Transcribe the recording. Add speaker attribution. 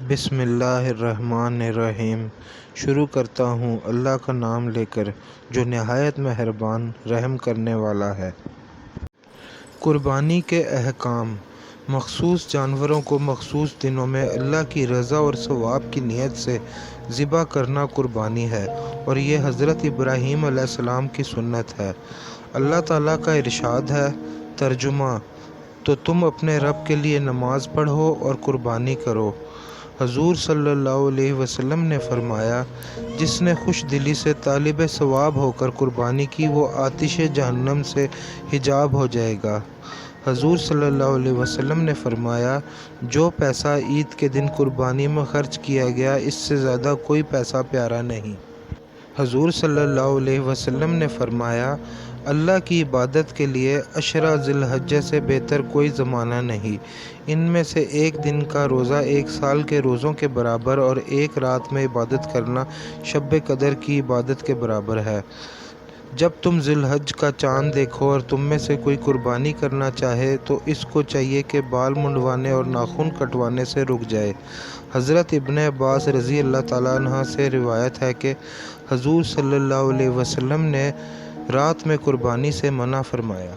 Speaker 1: بسم اللہ الرحمن الرحیم۔ شروع کرتا ہوں اللہ کا نام لے کر جو نہایت مہربان رحم کرنے والا ہے۔ قربانی کے احکام۔ مخصوص جانوروں کو مخصوص دنوں میں اللہ کی رضا اور ثواب کی نیت سے ذبح کرنا قربانی ہے، اور یہ حضرت ابراہیم علیہ السلام کی سنت ہے۔ اللہ تعالیٰ کا ارشاد ہے، ترجمہ: تو تم اپنے رب کے لیے نماز پڑھو اور قربانی کرو۔ حضور صلی اللہ علیہ وسلم نے فرمایا، جس نے خوش دلی سے طالب ثواب ہو کر قربانی کی وہ آتش جہنم سے حجاب ہو جائے گا۔ حضور صلی اللہ علیہ وسلم نے فرمایا، جو پیسہ عید کے دن قربانی میں خرچ کیا گیا اس سے زیادہ کوئی پیسہ پیارا نہیں۔ حضور صلی اللہ علیہ وسلم نے فرمایا، اللہ کی عبادت کے لیے عشرہ ذی الحجہ سے بہتر کوئی زمانہ نہیں۔ ان میں سے ایک دن کا روزہ ایک سال کے روزوں کے برابر اور ایک رات میں عبادت کرنا شب قدر کی عبادت کے برابر ہے۔ جب تم ذی الحجہ کا چاند دیکھو اور تم میں سے کوئی قربانی کرنا چاہے تو اس کو چاہیے کہ بال منڈوانے اور ناخن کٹوانے سے رک جائے۔ حضرت ابن عباس رضی اللہ تعالیٰ عنہ سے روایت ہے کہ حضور صلی اللہ علیہ وسلم نے رات میں قربانی سے منع فرمایا۔